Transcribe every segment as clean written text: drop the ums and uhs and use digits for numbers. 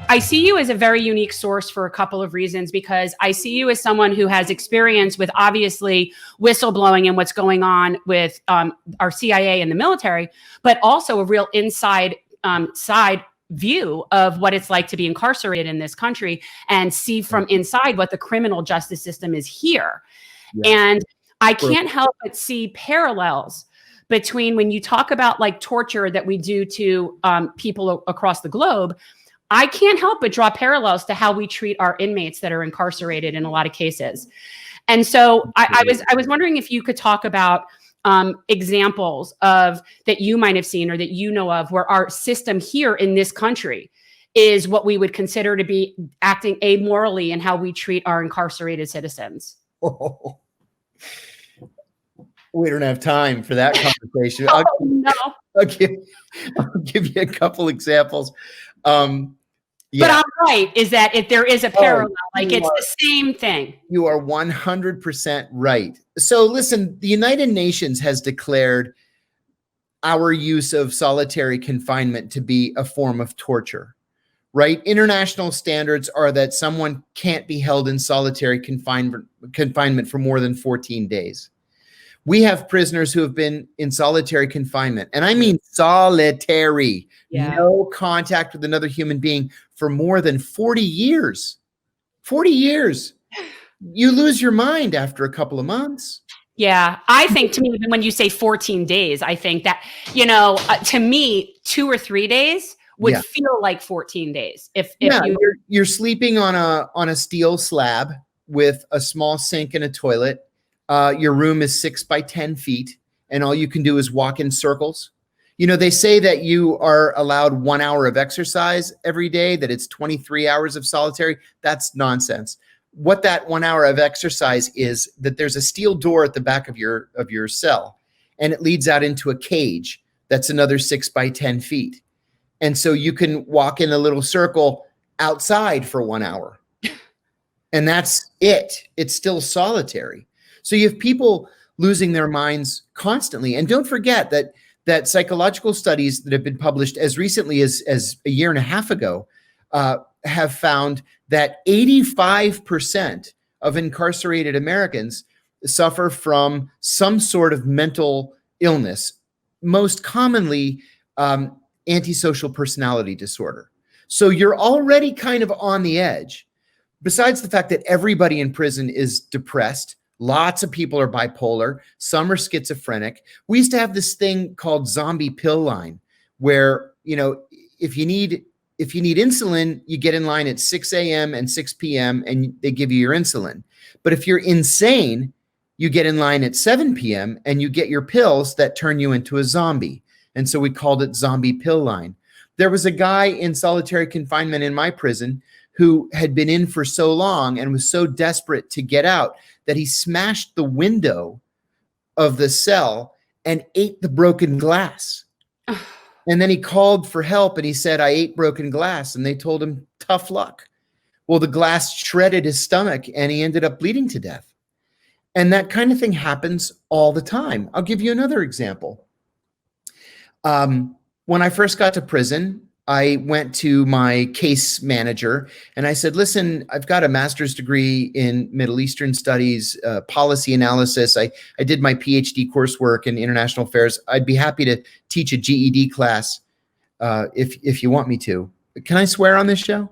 I see you as a very unique source for a couple of reasons, because I see you as someone who has experience with obviously whistleblowing and what's going on with our CIA and the military, but also a real inside side view of what it's like to be incarcerated in this country and see from inside what the criminal justice system is here. Yeah. And I can't help but see parallels between when you talk about like torture that we do to people across the globe. I can't help but draw parallels to how we treat our inmates that are incarcerated in a lot of cases. And so I was wondering if you could talk about examples of that you might have seen or that you know of where our system here in this country is what we would consider to be acting amorally in how we treat our incarcerated citizens. Oh, we don't have time for that conversation. I'll give you a couple examples. Yeah. But I'm right, is that if there is a parallel, like it's the same thing. You are 100% right. So listen, the United Nations has declared our use of solitary confinement to be a form of torture, right? International standards are that someone can't be held in solitary confinement for more than 14 days. We have prisoners who have been in solitary confinement, and I mean solitary, no contact with another human being for more than 40 years. 40 years. You lose your mind after a couple of months. Yeah, I think to me, when you say 14 days, I think that, to me, 2 or 3 days would feel like 14 days. If you're sleeping on a steel slab with a small sink and a toilet. Your room is 6 by 10 feet, and all you can do is walk in circles. They say that you are allowed 1 hour of exercise every day, that it's 23 hours of solitary. That's nonsense. What that 1 hour of exercise is, that there's a steel door at the back of your cell, and it leads out into a cage that's another 6 by 10 feet. And so you can walk in a little circle outside for 1 hour. And that's it. It's still solitary. So you have people losing their minds constantly. And don't forget that psychological studies that have been published as recently as a year and a half ago have found that 85% of incarcerated Americans suffer from some sort of mental illness, most commonly antisocial personality disorder. So you're already kind of on the edge. Besides the fact that everybody in prison is depressed, lots of people are bipolar, some are schizophrenic. We used to have this thing called zombie pill line, where, if you need insulin, you get in line at 6 a.m. and 6 p.m. and they give you your insulin. But if you're insane, you get in line at 7 p.m. and you get your pills that turn you into a zombie. And so we called it zombie pill line. There was a guy in solitary confinement in my prison who had been in for so long and was so desperate to get out that he smashed the window of the cell and ate the broken glass. And then he called for help and he said, "I ate broken glass." And they told him, "Tough luck." Well, the glass shredded his stomach and he ended up bleeding to death. And that kind of thing happens all the time. I'll give you another example. When I first got to prison, I went to my case manager and I said, "Listen, I've got a master's degree in Middle Eastern studies, policy analysis. I did my PhD coursework in international affairs. I'd be happy to teach a GED class if you want me to. Can I swear on this show?"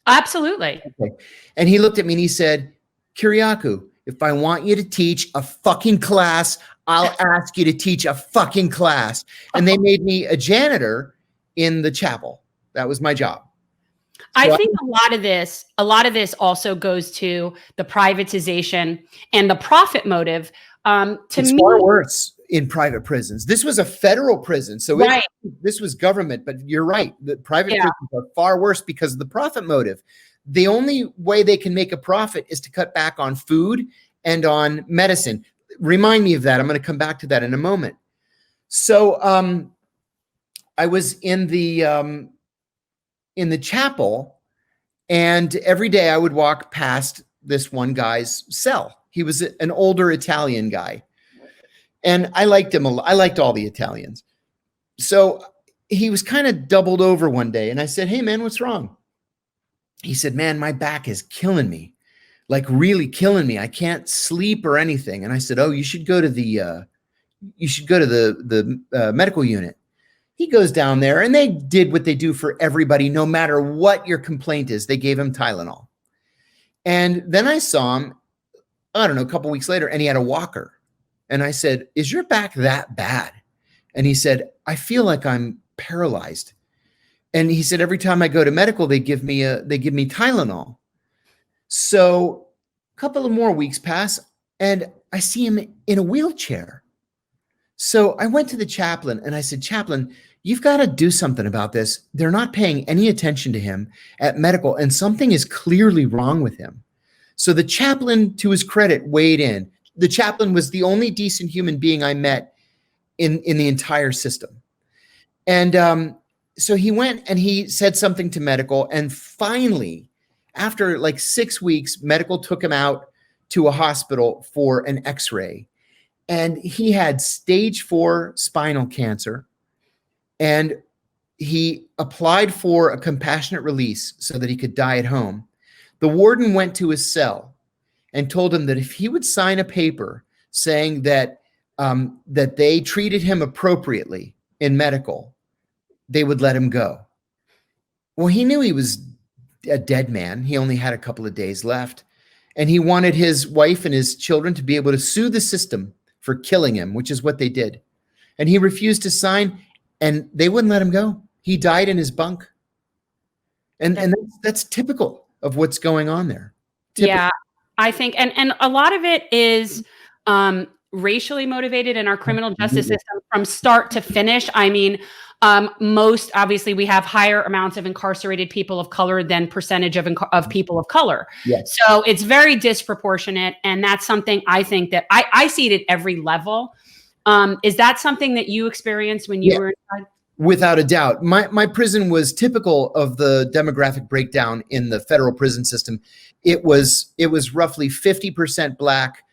Absolutely. Okay. And he looked at me and he said, "Kiriakou, if I want you to teach a fucking class, I'll ask you to teach a fucking class." And they made me a janitor in the chapel. That was my job. I think a lot of this also goes to the privatization and the profit motive. It's far worse in private prisons. This was a federal prison, so this was government. But you're right, the private prisons are far worse because of the profit motive. The only way they can make a profit is to cut back on food and on medicine. Remind me of that. I'm going to come back to that in a moment. So I was in the chapel, and every day I would walk past this one guy's cell. He was an older Italian guy, and I liked him. I liked all the Italians. So he was kind of doubled over one day, and I said, "Hey man, what's wrong?" he said, man, my back is killing me, like really killing me. I can't sleep or anything. And I said, oh, you should go to the medical unit. He goes down there, and they did what they do for everybody, no matter what your complaint is. They gave him Tylenol. And then I saw him, I don't know, a couple weeks later, and he had a walker. And I said, is your back that bad? And he said, I feel like I'm paralyzed. And he said, every time I go to medical, they give me Tylenol. So a couple of more weeks pass, and I see him in a wheelchair. So I went to the chaplain and I said, chaplain, you've got to do something about this. They're not paying any attention to him at medical, and something is clearly wrong with him. So the chaplain, to his credit, weighed in. The chaplain was the only decent human being I met in the entire system. And so he went and he said something to medical, and finally, after like 6 weeks, medical took him out to a hospital for an x-ray. And he had stage 4 spinal cancer, and he applied for a compassionate release so that he could die at home. The warden went to his cell and told him that if he would sign a paper saying that that they treated him appropriately in medical, they would let him go. Well, he knew he was a dead man. He only had a couple of days left, and he wanted his wife and his children to be able to sue the system for killing him, which is what they did. And he refused to sign, and they wouldn't let him go. He died in his bunk. And that's typical of what's going on there. Typical. Yeah, I think, and a lot of it is racially motivated in our criminal justice system from start to finish. I mean, most obviously we have higher amounts of incarcerated people of color than percentage of people of color. Yes. So it's very disproportionate. And that's something I think that I see it at every level. Is that something that you experienced when you were inside? Without a doubt. My prison was typical of the demographic breakdown in the federal prison system. It was roughly 50% Black,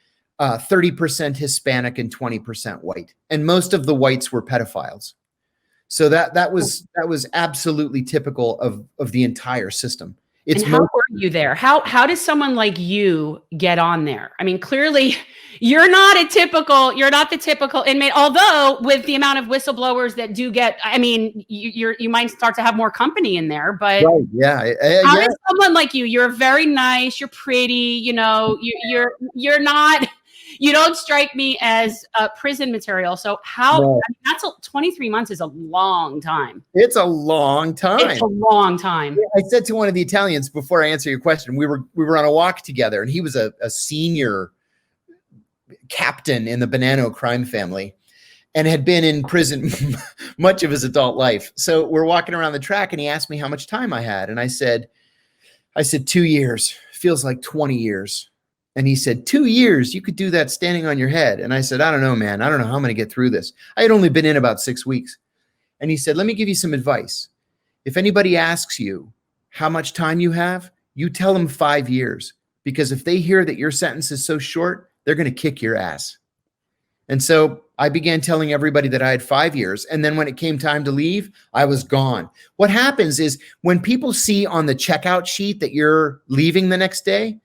30% Hispanic, and 20% white. And most of the whites were pedophiles. So that was absolutely typical of the entire system. And how were you there? How does someone like you get on there? I mean, clearly you're not the typical inmate, although with the amount of whistleblowers that do get, I mean, you might start to have more company in there, but right, yeah. How does someone like you're very nice, you're pretty, you know, you're not, you don't strike me as prison material. So I mean, that's 23 months is a long time. It's a long time. It's a long time. I said to one of the Italians before I answer your question, we were on a walk together, and he was a senior captain in the Bonanno crime family and had been in prison much of his adult life. So we're walking around the track, and he asked me how much time I had. And I said 2 years. Feels like 20 years. And he said, 2 years, you could do that standing on your head. And I said, I don't know, man. I don't know how I'm going to get through this. I had only been in about 6 weeks. And he said, let me give you some advice. If anybody asks you how much time you have, you tell them 5 years. Because if they hear that your sentence is so short, they're going to kick your ass. And so I began telling everybody that I had 5 years. And then when it came time to leave, I was gone. What happens is when people see on the checkout sheet that you're leaving the next day,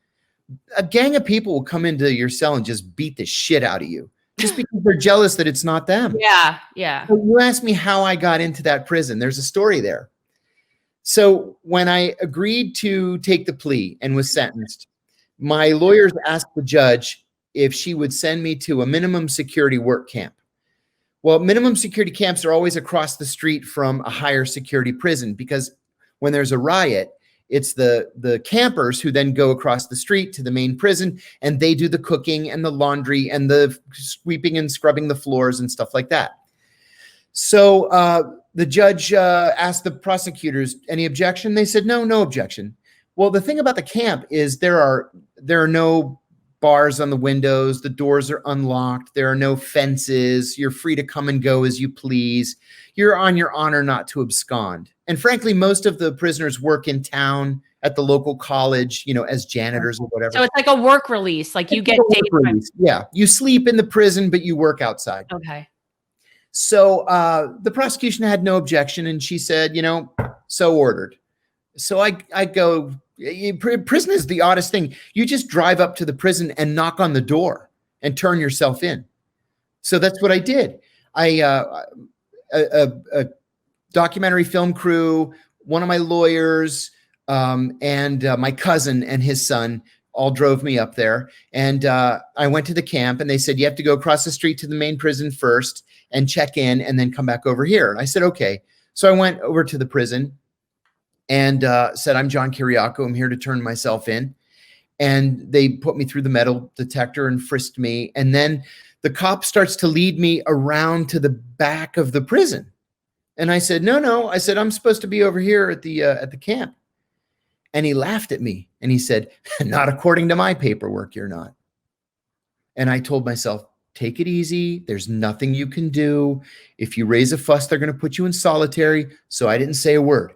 a gang of people will come into your cell and just beat the shit out of you just because they're jealous that it's not them. Yeah, yeah. So you asked me how I got into that prison. There's a story there. So when I agreed to take the plea and was sentenced, my lawyers asked the judge if she would send me to a minimum security work camp. Well, minimum security camps are always across the street from a higher security prison, because when there's a riot, it's the campers who then go across the street to the main prison, and they do the cooking and the laundry and the sweeping and scrubbing the floors and stuff like that. So the judge asked the prosecutors, any objection? They said, no objection. Well, the thing about the camp is there are no bars on the windows. The doors are unlocked. There are no fences. You're free to come and go as you please. You're on your honor not to abscond. And frankly, most of the prisoners work in town at the local college, you know, as janitors or whatever. So it's like a work release, like you get day time. Yeah, you sleep in the prison, but you work outside. Okay. So the prosecution had no objection, and she said, you know, so ordered. So I go Prison is the oddest thing. You just drive up to the prison and knock on the door and turn yourself in. So that's what I did. A documentary film crew, one of my lawyers, and my cousin and his son all drove me up there. And I went to the camp, and they said, you have to go across the street to the main prison first and check in and then come back over here. And I said, okay. So I went over to the prison and said, I'm John Kiriakou. I'm here to turn myself in. And they put me through the metal detector and frisked me. And then the cop starts to lead me around to the back of the prison. And I said, no. I said, I'm supposed to be over here at the camp. And he laughed at me and he said, not according to my paperwork, you're not. And I told myself, take it easy. There's nothing you can do. If you raise a fuss, they're going to put you in solitary. So I didn't say a word.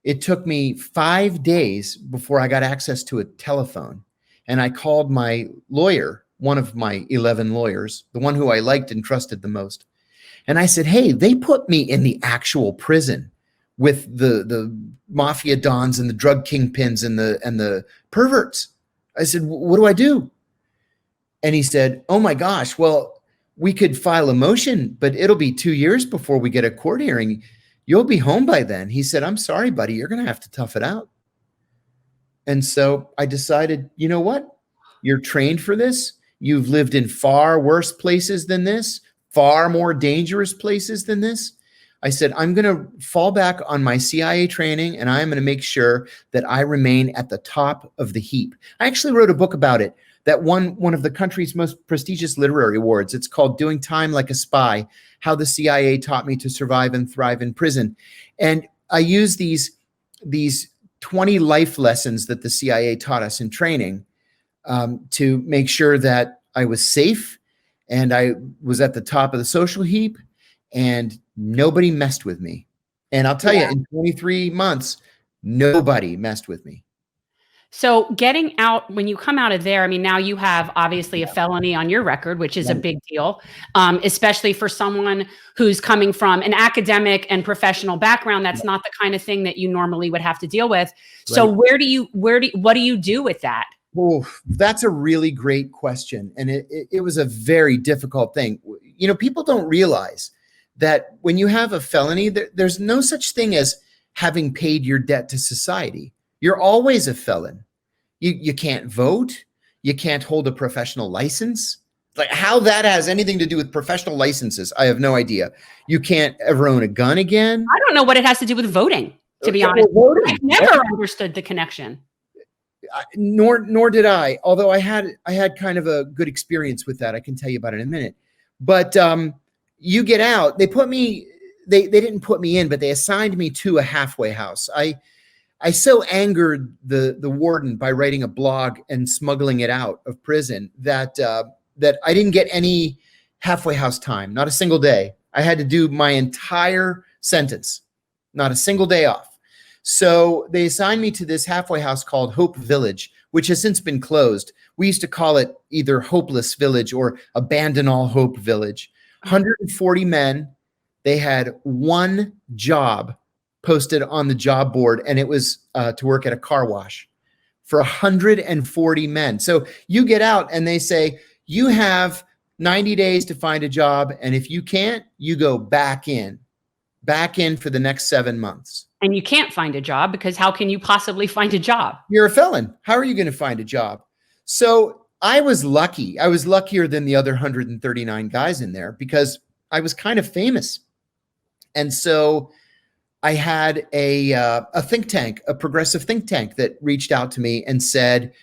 It took me 5 days before I got access to a telephone. And I called my lawyer, one of my 11 lawyers, the one who I liked and trusted the most. And I said, hey, they put me in the actual prison with the mafia dons and the drug kingpins and the perverts. I said, what do I do? And he said, oh my gosh, well, we could file a motion, but it'll be 2 years before we get a court hearing. You'll be home by then. He said, I'm sorry, buddy, you're going to have to tough it out. And so I decided, you know what? You're trained for this. You've lived in far worse places than this, far more dangerous places than this. I said, I'm going to fall back on my CIA training, and I'm going to make sure that I remain at the top of the heap. I actually wrote a book about it that won one of the country's most prestigious literary awards. It's called Doing Time Like a Spy, How the CIA Taught Me to Survive and Thrive in Prison. And I use these 20 life lessons that the CIA taught us in training to make sure that I was safe and I was at the top of the social heap and nobody messed with me. And I'll tell you, in 23 months, nobody messed with me. So getting out, when you come out of there, I mean, now you have obviously a felony on your record, which is a big deal, especially for someone who's coming from an academic and professional background. That's not the kind of thing that you normally would have to deal with. So what do you do with that? Oh, that's a really great question. And it was a very difficult thing. You know, people don't realize that when you have a felony, there's no such thing as having paid your debt to society. You're always a felon. You can't vote. You can't hold a professional license. Like how that has anything to do with professional licenses, I have no idea. You can't ever own a gun again. I don't know what it has to do with voting, to be honest. I never understood the connection. Nor did I, although I had kind of a good experience with that. I can tell you about it in a minute. But you get out, they didn't put me in, but they assigned me to a halfway house. I so angered the warden by writing a blog and smuggling it out of prison that I didn't get any halfway house time, not a single day. I had to do my entire sentence, not a single day off. So they assigned me to this halfway house called Hope Village, which has since been closed. We used to call it either Hopeless Village or Abandon All Hope Village. 140 men. They had one job posted on the job board, and it was to work at a car wash for 140 men. So you get out and they say, you have 90 days to find a job. And if you can't, you go back in for the next 7 months. And you can't find a job because how can you possibly find a job? You're a felon. How are you going to find a job? So I was lucky. I was luckier than the other 139 guys in there because I was kind of famous. And so I had a think tank, a progressive think tank that reached out to me and said,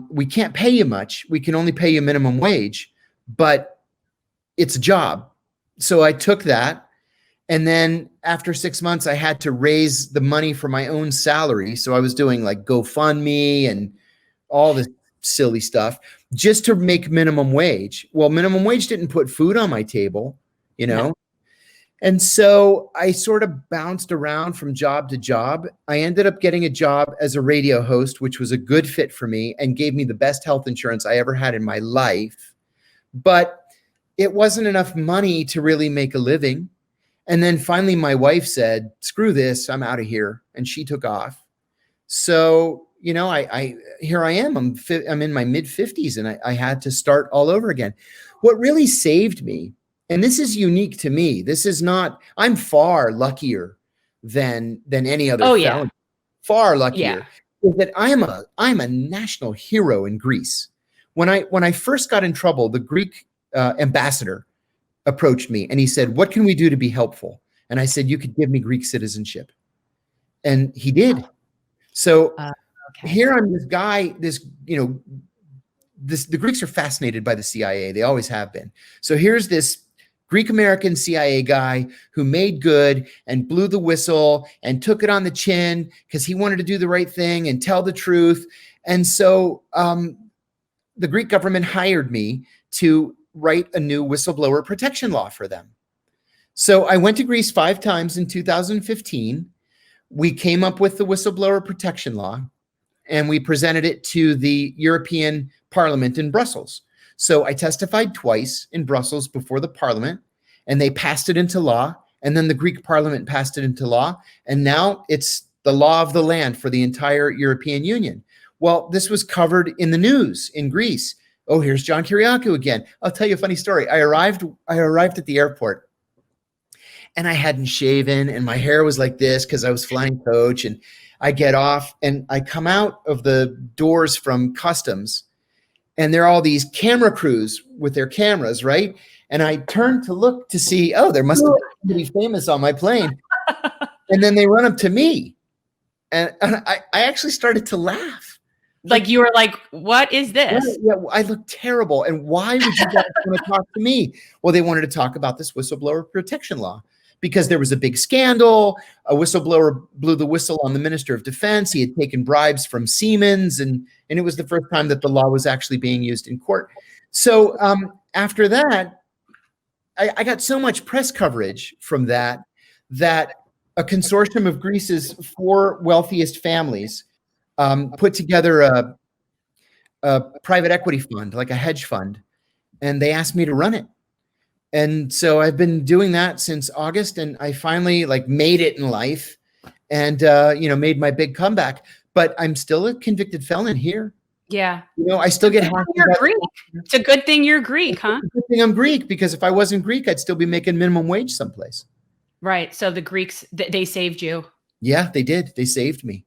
we can't pay you much. We can only pay you minimum wage, but it's a job. So I took that. And then after 6 months, I had to raise the money for my own salary. So I was doing like GoFundMe and all this silly stuff just to make minimum wage. Well, minimum wage didn't put food on my table, you know? And so I sort of bounced around from job to job. I ended up getting a job as a radio host, which was a good fit for me and gave me the best health insurance I ever had in my life. But it wasn't enough money to really make a living. And then finally my wife said, screw this, I'm out of here. And she took off. So, here I am. I'm in my mid 50s, and I had to start all over again. What really saved me, and this is unique to me, this is not, I'm far luckier than any other felon, far luckier, is that I'm a national hero in Greece. When I first got in trouble, the Greek ambassador approached me and he said, "What can we do to be helpful?" And I said, "You could give me Greek citizenship." And he did. So here I'm this guy, the Greeks are fascinated by the CIA. They always have been. So here's this Greek-American CIA guy who made good and blew the whistle and took it on the chin because he wanted to do the right thing and tell the truth. And so the Greek government hired me to write a new whistleblower protection law for them. So I went to Greece 5 times in 2015. We came up with the whistleblower protection law, and we presented it to the European Parliament in Brussels. So I testified twice in Brussels before the Parliament, and they passed it into law. And then the Greek Parliament passed it into law. And now it's the law of the land for the entire European Union. Well, this was covered in the news in Greece. Oh, here's John Kiriakou again. I'll tell you a funny story. I arrived at the airport, and I hadn't shaven, and my hair was like this because I was flying coach. And I get off, and I come out of the doors from customs, and there are all these camera crews with their cameras, right? And I turn to look to see, oh, there must have been somebody famous on my plane. And then they run up to me, and I actually started to laugh. Like you were like, what is this? Yeah, I look terrible. And why would you guys want to talk to me? Well, they wanted to talk about this whistleblower protection law because there was a big scandal. A whistleblower blew the whistle on the Minister of Defense. He had taken bribes from Siemens, and it was the first time that the law was actually being used in court. So after that, I got so much press coverage from that a consortium of Greece's 4 wealthiest families put together a private equity fund, like a hedge fund, and they asked me to run it. And so I've been doing that since August, and I finally made it in life and, made my big comeback, but I'm still a convicted felon here. Yeah. I still get You're Greek. It's a good thing you're Greek, huh? It's a good thing I'm Greek, because if I wasn't Greek, I'd still be making minimum wage someplace. Right. So the Greeks, they saved you. Yeah, they did. They saved me.